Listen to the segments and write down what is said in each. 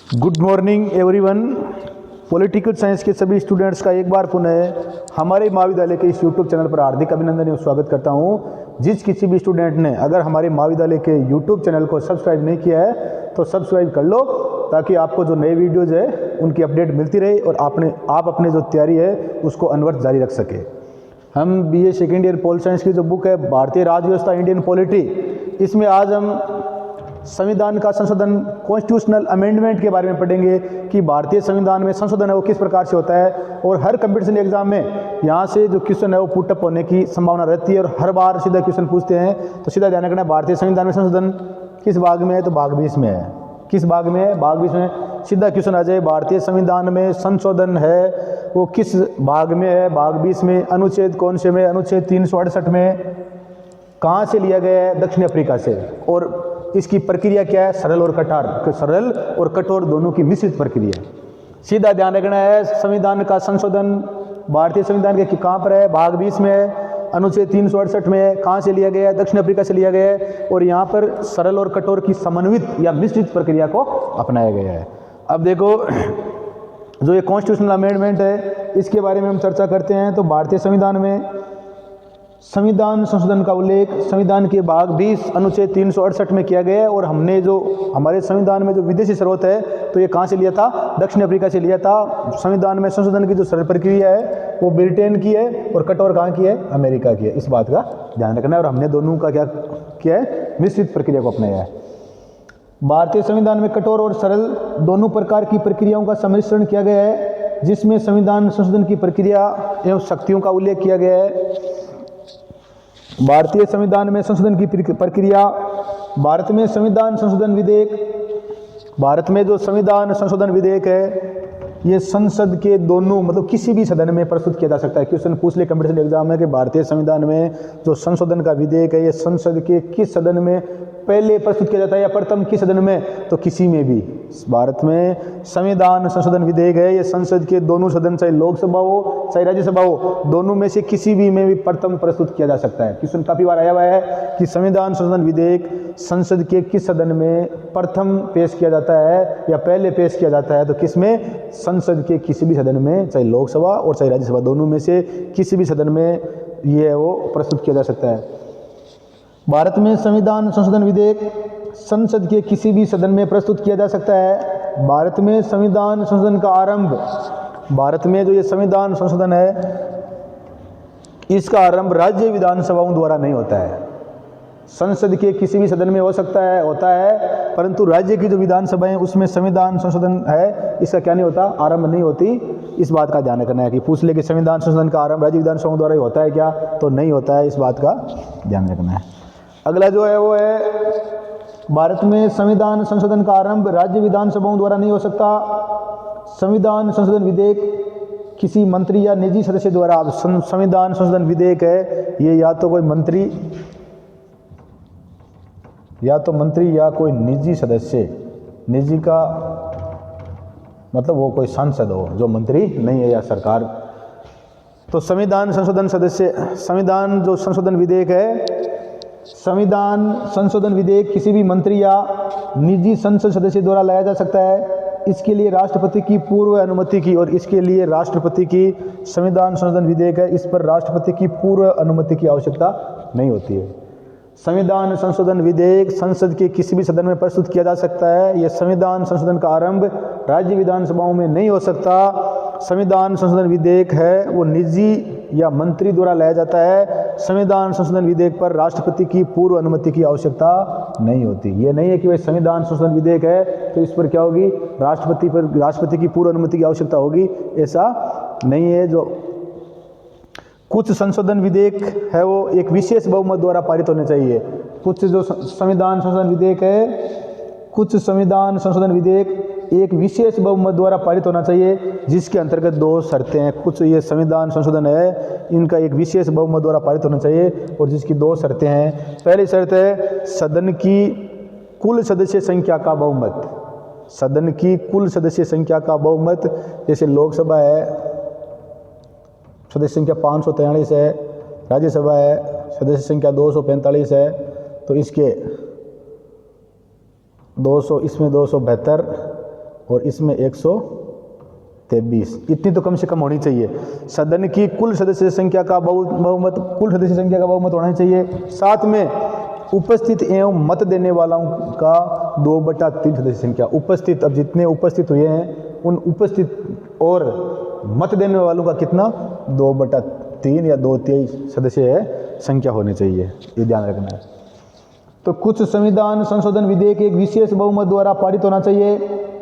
Good morning everyone. Political science के सभी students का एक बार पुनः हमारे महाविद्यालय के इस यूट्यूब चैनल पर हार्दिक अभिनंदन एवं स्वागत करता हूं। जिस किसी भी स्टूडेंट ने अगर हमारे महाविद्यालय के यूट्यूब चैनल को सब्सक्राइब नहीं किया है तो सब्सक्राइब कर लो, ताकि आपको जो नए वीडियोज़ है उनकी अपडेट मिलती रहे और आप अपने जो तैयारी है उसको अनवरत जारी रख सके। हम BA second year pol science की जो बुक है भारतीय राज्य व्यवस्था इंडियन पॉलिटी, इसमें आज हम संविधान का संशोधन कॉन्स्टिट्यूशनल अमेंडमेंट के बारे में पढ़ेंगे कि भारतीय संविधान में संशोधन है वो किस प्रकार से होता है। और हर कंपटीशन एग्जाम में यहाँ से जो क्वेश्चन है वो पुटअप होने की संभावना रहती है और हर बार सीधा क्वेश्चन पूछते हैं। तो सीधा ध्यान रखना, भारतीय संविधान में संशोधन किस भाग में है तो भाग 20 में है। किस भाग में है? भाग 20 में। सीधा क्वेश्चन आ जाए, भारतीय संविधान में संशोधन है वो किस भाग में है? भाग 20 में। अनुच्छेद कौन से में? अनुच्छेद 368 में। कहाँ से लिया गया है? दक्षिण अफ्रीका से। और इसकी प्रक्रिया क्या है? सरल और कठोर। सरल और कठोर दोनों की मिश्रित प्रक्रिया। सीधा ध्यान रखना है, संविधान का संशोधन भारतीय संविधान के कहाँ पर है? भाग 20 में है, अनुच्छेद 368 में है। कहाँ से लिया गया है? दक्षिण अफ्रीका से लिया गया है। और यहाँ पर सरल और कठोर की समन्वित या मिश्रित प्रक्रिया को अपनाया गया है। अब देखो, जो ये कॉन्स्टिट्यूशनल अमेंडमेंट है इसके बारे में हम चर्चा करते हैं। तो भारतीय संविधान में संविधान संशोधन का उल्लेख संविधान के भाग 20 अनुच्छेद 368 में किया गया है। और हमने जो हमारे संविधान में जो विदेशी स्रोत है तो ये कहाँ से लिया था? दक्षिण अफ्रीका से लिया था। संविधान में संशोधन की जो सरल प्रक्रिया है वो ब्रिटेन की है और कठोर कहाँ की है? अमेरिका की है। इस बात का ध्यान रखना है। और हमने दोनों का क्या किया है? मिश्रित प्रक्रिया को अपनाया है। भारतीय संविधान में कठोर और सरल दोनों प्रकार की प्रक्रियाओं का सम्मिश्रण किया गया है, जिसमें संविधान संशोधन की प्रक्रिया एवं शक्तियों का उल्लेख किया गया है। भारतीय संविधान में संशोधन की प्रक्रिया, भारत में संविधान संशोधन विधेयक, भारत में जो संविधान संशोधन विधेयक है ये संसद के दोनों मतलब किसी भी सदन में प्रस्तुत किया जा सकता है। क्वेश्चन पूछ ले कंपटीशन एग्जाम में कि भारतीय संविधान में जो संशोधन का विधेयक है ये संसद के किस सदन में पहले प्रस्तुत किया जाता है या प्रथम किस सदन में? तो किसी में भी। भारत में संविधान संशोधन विधेयक है ये संसद के दोनों सदन, चाहे लोकसभा हो चाहे राज्यसभा हो, दोनों में से किसी भी में भी प्रथम प्रस्तुत किया जा सकता है। क्वेश्चन काफी बार आया हुआ है कि संविधान संशोधन विधेयक संसद के किस सदन में प्रथम पेश किया जाता है या पहले पेश किया जाता है? तो किस में? संसद के किसी भी सदन में, चाहे लोकसभा और चाहे राज्यसभा, दोनों में से किसी भी सदन में ये वो प्रस्तुत किया जा सकता है। भारत में संविधान संशोधन विधेयक संसद के किसी भी सदन में प्रस्तुत किया जा सकता है। भारत में संविधान संशोधन का आरंभ, भारत में जो ये संविधान संशोधन है इसका आरंभ राज्य विधानसभाओं द्वारा नहीं होता है। संसद के किसी भी सदन में हो सकता है, होता है, परंतु राज्य की जो विधानसभा है उसमें संविधान संशोधन है इसका क्या नहीं होता? आरंभ नहीं होती। इस बात का ध्यान रखना है कि पूछ ले कि संविधान संशोधन का आरंभ राज्य विधानसभाओं द्वारा ही होता है क्या? तो नहीं होता है। इस बात का ध्यान रखना है। अगला जो है वो है, भारत में संविधान संशोधन का आरंभ राज्य विधानसभाओं द्वारा नहीं हो सकता। संविधान संशोधन विधेयक किसी मंत्री या निजी सदस्य द्वारा, संविधान संशोधन विधेयक है ये या तो कोई मंत्री या कोई निजी सदस्य, निजी का मतलब वो कोई सांसद हो जो मंत्री नहीं है या सरकार। तो संविधान संशोधन सदस्य, संविधान जो संशोधन विधेयक है, संविधान संशोधन विधेयक किसी भी मंत्री या निजी संसद सदस्य द्वारा लाया जा सकता है। इसके लिए राष्ट्रपति की पूर्व अनुमति की, और इसके लिए राष्ट्रपति की, संविधान संशोधन विधेयक है इस पर राष्ट्रपति की पूर्व अनुमति की आवश्यकता नहीं होती है। संविधान संशोधन विधेयक संसद के किसी भी सदन में प्रस्तुत किया जा सकता है। यह संविधान संशोधन का आरंभ राज्य विधानसभाओं में नहीं हो सकता। संविधान संशोधन विधेयक है वो निजी या मंत्री द्वारा लाया जाता है। संविधान संशोधन विधेयक पर राष्ट्रपति की पूर्व अनुमति की आवश्यकता नहीं होती। ये नहीं है कि भाई संविधान संशोधन विधेयक है तो इस पर क्या होगी? राष्ट्रपति की पूर्व अनुमति की आवश्यकता होगी, ऐसा नहीं है। जो कुछ संशोधन विधेयक है वो एक विशेष बहुमत द्वारा पारित होने चाहिए। कुछ जो संविधान संशोधन विधेयक है, कुछ संविधान संशोधन विधेयक एक विशेष बहुमत द्वारा पारित होना चाहिए, जिसके अंतर्गत दो शर्तें हैं। कुछ ये संविधान संशोधन है इनका एक विशेष बहुमत द्वारा पारित होना चाहिए और जिसकी दो शर्तें हैं। पहली शर्त है सदन की कुल सदस्य संख्या का बहुमत। सदन की कुल सदस्य संख्या का बहुमत, जैसे लोकसभा है सदस्य संख्या 543 है, राज्यसभा है सदस्य संख्या 245 है, तो इसके 200 इसमें 272 और इसमें 123। इतनी तो कम से कम होनी चाहिए। सदन की कुल सदस्य संख्या का बहुमत होना चाहिए। साथ में उपस्थित एवं मत देने वालों का 2/3 सदस्य संख्या। उपस्थित, अब जितने उपस्थित हुए हैं उन उपस्थित और मत देने वालों का कितना, 2/3 या 2/3 सदस्य है संख्या होनी चाहिए, ये ध्यान रखना है। तो कुछ संविधान संशोधन विधेयक एक विशेष बहुमत द्वारा पारित होना चाहिए,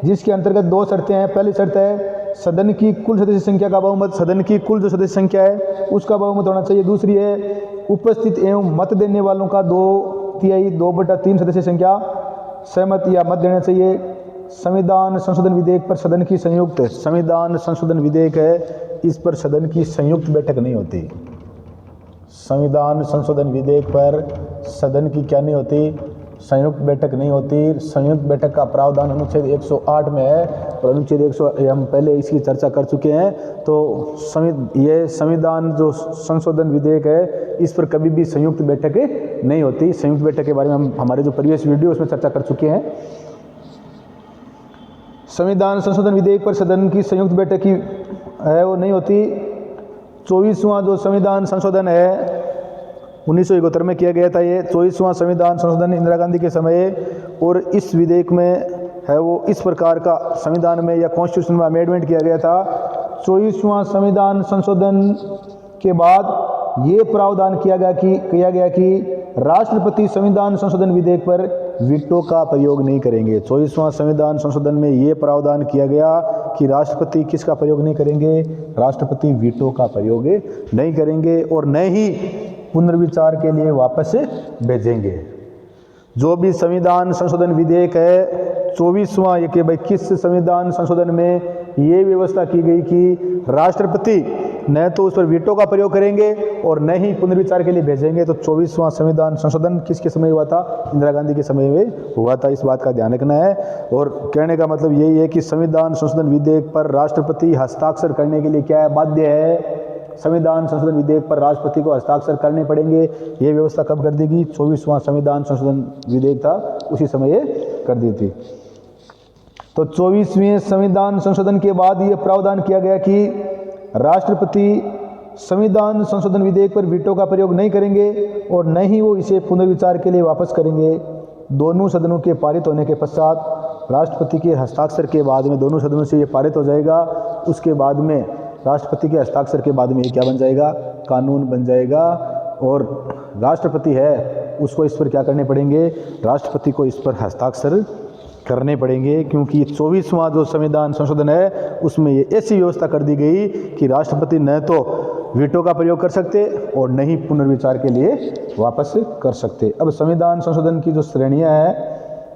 जिसके अंतर्गत 2 शर्तें हैं। पहली शर्त है सदन की कुल सदस्य संख्या का बहुमत, सदन की कुल जो सदस्य संख्या है उसका बहुमत होना चाहिए। दूसरी है उपस्थित एवं मत देने वालों का 2/3 सदस्य संख्या सहमत या मत देना चाहिए। संविधान संशोधन विधेयक पर सदन की संयुक्त, संविधान संशोधन विधेयक है, इस पर सदन की संयुक्त बैठक नहीं होती। संविधान संशोधन विधेयक पर सदन की क्या नहीं होती, संयुक्त बैठक नहीं होती। संयुक्त बैठक का प्रावधान अनुच्छेद 108 में है और अनुच्छेद 100 हम पहले इसकी चर्चा कर चुके हैं। तो ये संविधान जो संशोधन विधेयक है इस पर कभी भी संयुक्त बैठक नहीं होती। संयुक्त बैठक के बारे में हम हमारे जो प्रीवियस वीडियो उसमें चर्चा कर चुके हैं। संविधान संशोधन विधेयक पर सदन की संयुक्त बैठक की है वो नहीं होती। 24वां जो संविधान संशोधन है 1971 में किया गया था, ये 24वां संविधान संशोधन इंदिरा गांधी के समय, और इस विधेयक में है वो इस प्रकार का संविधान में या कॉन्स्टिट्यूशन में अमेंडमेंट किया गया था। 24वां संविधान संशोधन के बाद ये प्रावधान किया गया कि राष्ट्रपति संविधान संशोधन विधेयक पर वीटो का प्रयोग नहीं करेंगे। 24वां संविधान संशोधन में ये प्रावधान किया गया कि राष्ट्रपति किसका प्रयोग नहीं करेंगे, राष्ट्रपति वीटो का प्रयोग नहीं करेंगे और न ही पुनर्विचार के लिए वापस भेजेंगे। जो भी संविधान संशोधन विधेयक है 24वां ये कि भाई किस संविधान संशोधन में ये व्यवस्था की गई कि राष्ट्रपति न तो उस पर वीटो का प्रयोग करेंगे और न ही पुनर्विचार के लिए भेजेंगे। तो 24वां संविधान संशोधन किसके समय हुआ था, इंदिरा गांधी के समय में हुआ था। इस बात का ध्यान रखना है। और कहने का मतलब यही है कि संविधान संशोधन विधेयक पर राष्ट्रपति हस्ताक्षर करने के लिए क्या है, बाध्य है। संविधान संशोधन विधेयक पर राष्ट्रपति को हस्ताक्षर करने पड़ेंगे। ये व्यवस्था कब कर दी गई, 24वां संविधान संशोधन विधेयक था उसी समय कर दी थी। तो 24वें संविधान संशोधन के बाद ये प्रावधान किया गया कि राष्ट्रपति संविधान संशोधन विधेयक पर वीटो का प्रयोग नहीं करेंगे और न ही वो इसे पुनर्विचार के लिए वापस करेंगे। दोनों सदनों के पारित होने के पश्चात राष्ट्रपति के हस्ताक्षर के बाद में दोनों सदनों से ये पारित हो जाएगा। उसके बाद में राष्ट्रपति के हस्ताक्षर के बाद में ये क्या बन जाएगा, कानून बन जाएगा। और राष्ट्रपति है उसको इस पर क्या करने पड़ेंगे, राष्ट्रपति को इस पर हस्ताक्षर करने पड़ेंगे, क्योंकि 24वां जो संविधान संशोधन है उसमें ये ऐसी व्यवस्था कर दी गई कि राष्ट्रपति न तो वीटो का प्रयोग कर सकते और न ही पुनर्विचार के लिए वापस कर सकते। अब संविधान संशोधन की जो श्रेणियाँ हैं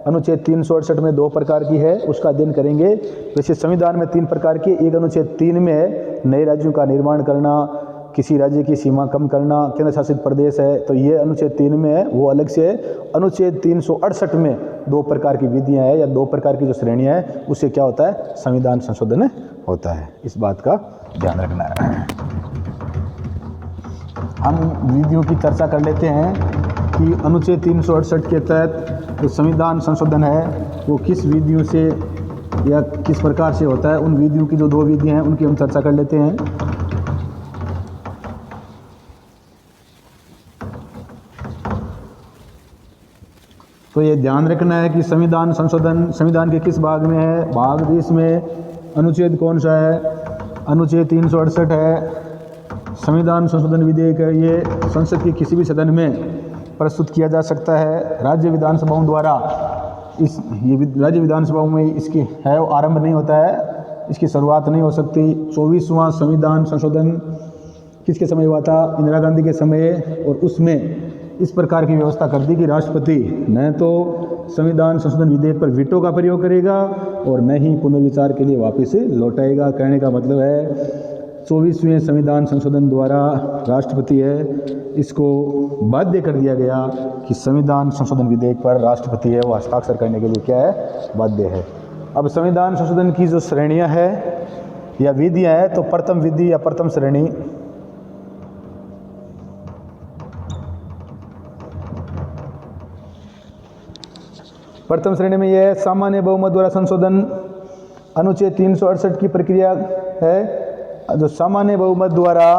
अनुच्छेद 368 में 2 प्रकार की है, उसका अध्ययन करेंगे। वैसे संविधान में 3 प्रकार की, एक अनुच्छेद 3 में है नए राज्यों का निर्माण करना, किसी राज्य की सीमा कम करना, केंद्र शासित प्रदेश है, तो ये अनुच्छेद 3 में है, वो अलग से है। अनुच्छेद 368 में 2 प्रकार की विधियां हैं या 2 प्रकार की जो श्रेणियां हैं, उससे क्या होता है, संविधान संशोधन होता है। इस बात का ध्यान रखना है। हम विधियों की चर्चा कर लेते हैं कि अनुच्छेद 368 के तहत जो संविधान संशोधन है वो किस विधियों से या किस प्रकार से होता है। उन विधियों की जो 2 विधियां हैं उनकी हम चर्चा कर लेते हैं। तो ये ध्यान रखना है कि संविधान संशोधन संविधान के किस भाग में है, भाग 20 में अनुच्छेद कौन सा है, अनुच्छेद 368 है। संविधान संशोधन विधेयक है, ये संसद के किसी भी सदन में प्रस्तुत किया जा सकता है राज्य विधानसभाओं द्वारा। ये राज्य विधानसभाओं में इसकी है वो आरंभ नहीं होता है, इसकी शुरुआत नहीं हो सकती। 24वां संविधान संशोधन किसके समय हुआ था, इंदिरा गांधी के समय, और उसमें इस प्रकार की व्यवस्था कर दी कि राष्ट्रपति न तो संविधान संशोधन विधेयक पर वीटो का प्रयोग करेगा और न ही पुनर्विचार के लिए वापस लौटाएगा। कहने का मतलब है 24वें संविधान संशोधन द्वारा राष्ट्रपति है इसको बाध्य कर दिया गया कि संविधान संशोधन विधेयक पर राष्ट्रपति है वो हस्ताक्षर करने के लिए क्या है, बाध्य है। अब संविधान संशोधन की जो श्रेणियां है या विधियां है, तो प्रथम विधि या प्रथम श्रेणी, प्रथम श्रेणी में यह है सामान्य बहुमत द्वारा संशोधन। अनुच्छेद 368 की प्रक्रिया है जो सामान्य बहुमत द्वारा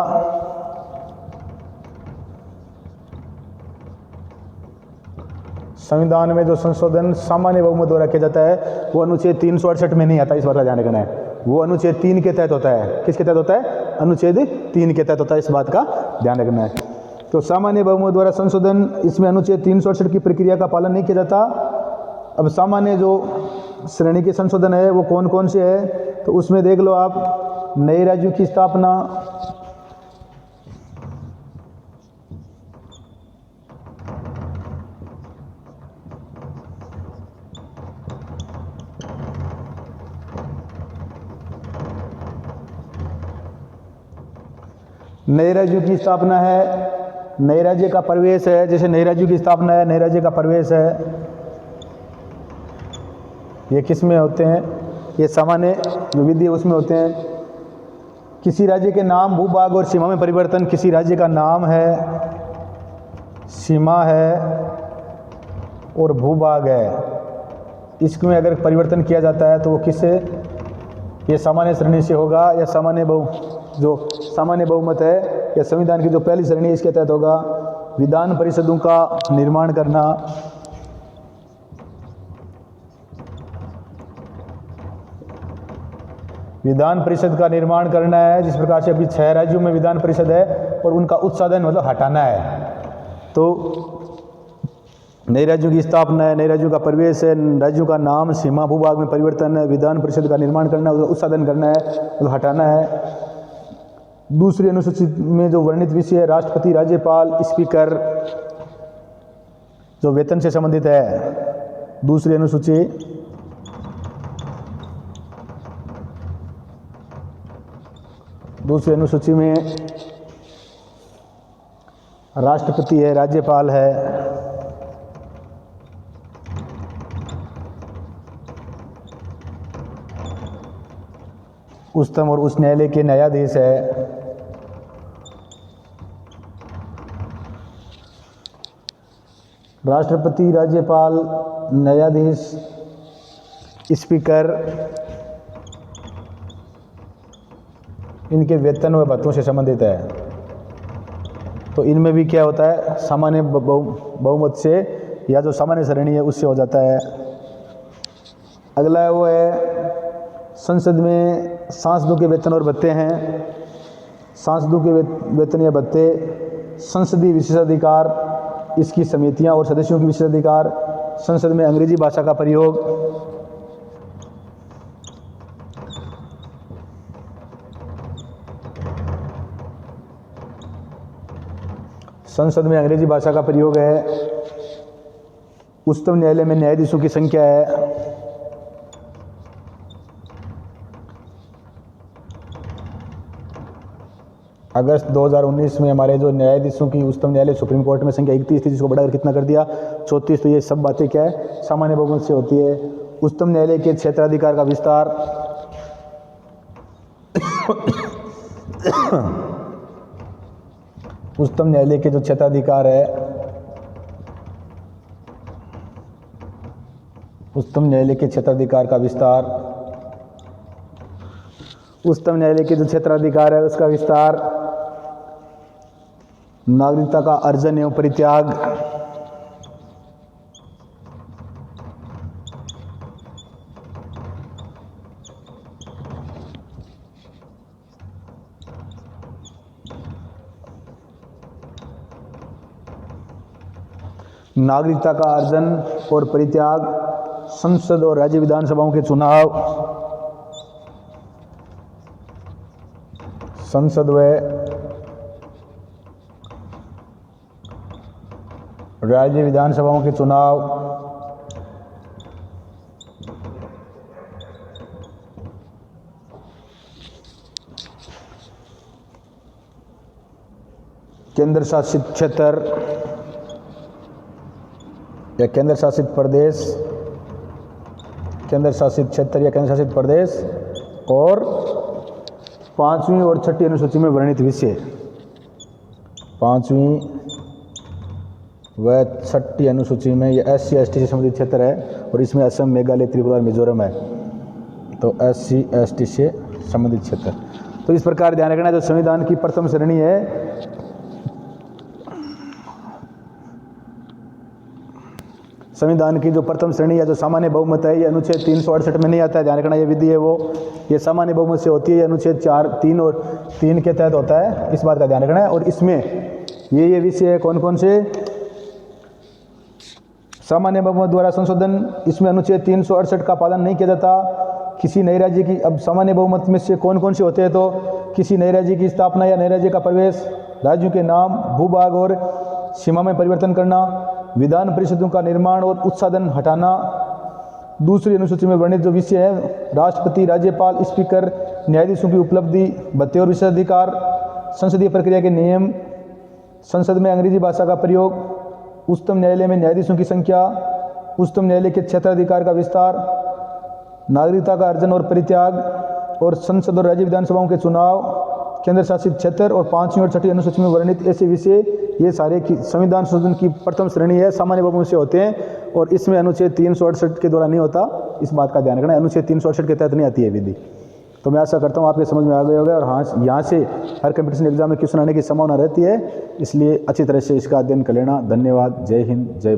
संविधान में जो संशोधन सामान्य बहुमत द्वारा किया जाता है वो अनुच्छेद 368 में नहीं आता, इस बात का ध्यान रखना है। वो अनुच्छेद 3 के तहत होता है। किसके तहत होता है? अनुच्छेद 3 के तहत होता है, इस बात का ध्यान रखना है। तो सामान्य बहुमत द्वारा संशोधन, इसमें अनुच्छेद 368 की प्रक्रिया का पालन नहीं किया जाता। अब सामान्य जो श्रेणी के संशोधन है वो कौन कौन से है, तो उसमें देख लो आप, नए राज्यों की स्थापना, नए राज्यों की स्थापना है, नए राज्य का प्रवेश है। जैसे नए राज्यों की स्थापना है, नए राज्य का प्रवेश है, ये किस में होते हैं? ये सामान्य जो विधि उसमें होते हैं। किसी राज्य के नाम, भूभाग और सीमा में परिवर्तन, किसी राज्य का नाम है, सीमा है और भूभाग है, इसमें अगर परिवर्तन किया जाता है तो वो किससे? ये सामान्य श्रेणी से होगा, या जो सामान्य बहुमत है या संविधान की जो पहली श्रेणी इसके तहत होगा। विधान परिषदों का निर्माण करना, विधान परिषद का निर्माण करना है, जिस प्रकार से अभी 6 राज्यों में विधान परिषद है और उनका उत्साधन मतलब हटाना है। तो नए राज्यों की स्थापना है, नए राज्यों का प्रवेश है, राज्यों का नाम, सीमा, भूभाग में परिवर्तन है, विधान परिषद का निर्माण करना है, उत्साधन करना है, मतलब हटाना है। दूसरी अनुसूची में जो वर्णित विषय है, राष्ट्रपति, राज्यपाल, स्पीकर, जो वेतन से संबंधित है। दूसरी अनुसूची, दूसरी अनुसूची में राष्ट्रपति है, राज्यपाल है, उच्चतम और उच्च न्यायालय के न्यायाधीश है, राष्ट्रपति, राज्यपाल, न्यायाधीश, स्पीकर, इनके वेतन व भत्तों से संबंधित है। तो इनमें भी क्या होता है? सामान्य बहुमत से या जो सामान्य श्रेणी है उससे हो जाता है। अगला वो है संसद में सांसदों के वेतन और भत्ते हैं। सांसदों के वेतन या भत्ते, संसदीय विशेषाधिकार, इसकी समितियां और सदस्यों की विशेषाधिकार, संसद में अंग्रेजी भाषा का प्रयोग, संसद में अंग्रेजी भाषा का प्रयोग है। उच्चतम न्यायालय में न्यायाधीशों की संख्या है। अगस्त 2019 में हमारे जो न्यायाधीशों की उच्चतम न्यायालय सुप्रीम कोर्ट में संख्या 31 थी, जिसको बढ़ाकर कितना कर दिया? 34। तो ये सब बातें क्या है? सामान्य बहुमत से होती है। उच्चतम न्यायालय के क्षेत्राधिकार का विस्तार, उच्चतम न्यायालय के जो क्षेत्राधिकार है, उच्चतम न्यायालय के क्षेत्राधिकार का विस्तार, उच्चतम न्यायालय के जो क्षेत्राधिकार है उसका विस्तार, नागरिकता का अर्जन एवं परित्याग, नागरिकता का अर्जन और परित्याग, संसद और राज्य विधानसभाओं के चुनाव, संसद व राज्य विधानसभाओं के चुनाव, केंद्र शासित क्षेत्र या केंद्र शासित प्रदेश, केंद्र शासित क्षेत्र या केंद्र शासित प्रदेश, और 5वीं और 6ठी अनुसूची में वर्णित विषय। 5वीं व 6ठी अनुसूची में ये SC ST से संबंधित क्षेत्र है और इसमें असम, मेघालय, त्रिपुरा और मिजोरम है। तो SC ST से संबंधित क्षेत्र। तो इस प्रकार ध्यान रखना, जो संविधान की प्रथम श्रेणी है, संविधान की जो प्रथम श्रेणी है, जो सामान्य बहुमत है, ये अनुच्छेद 368 में नहीं आता है। ध्यान रखना, ये विधि है वो, ये सामान्य बहुमत से होती है, ये अनुच्छेद 4, 3 और 3 के तहत होता है, इस बात का ध्यान रखना है। और इसमें ये विषय है कौन कौन से? सामान्य बहुमत द्वारा संशोधन, इसमें अनुच्छेद 368 का पालन नहीं किया जाता। किसी नए राज्य की, अब सामान्य बहुमत में से कौन कौन से होते हैं, तो किसी नए राज्य की स्थापना या नए राज्य का प्रवेश, राज्यों के नाम, भूभाग और सीमा में परिवर्तन करना, विधान परिषदों का निर्माण और उत्साधन हटाना। दूसरी अनुसूची में वर्णित जो विषय है, राष्ट्रपति, राज्यपाल, स्पीकर, न्यायाधीशों की उपलब्धि, भत्ते और विशेषाधिकार, संसदीय प्रक्रिया के नियम, संसद में अंग्रेजी भाषा का प्रयोग, उच्चतम न्यायालय में न्यायाधीशों की संख्या, उच्चतम न्यायालय के क्षेत्राधिकार का विस्तार, नागरिकता का अर्जन और परित्याग, और संसद और राज्य विधानसभाओं के चुनाव, केंद्र शासित क्षेत्र, और 5वीं और 6ठी अनुसूची में वर्णित ऐसे विषय, ये सारे की संविधान संशोधन की प्रथम श्रेणी है, सामान्य बहुमत से होते हैं। और इसमें अनुच्छेद 368 के द्वारा नहीं होता, इस बात का ध्यान रखना है, अनुच्छेद 368 के तहत नहीं आती है विधि। तो मैं आशा करता हूँ आपके समझ में आ गया होगा। और हाँ, यहाँ से हर कंपटीशन एग्जाम में क्वेश्चन आने की संभावना रहती है, इसलिए अच्छी तरह से इसका अध्ययन कर लेना। धन्यवाद। जय हिंद, जय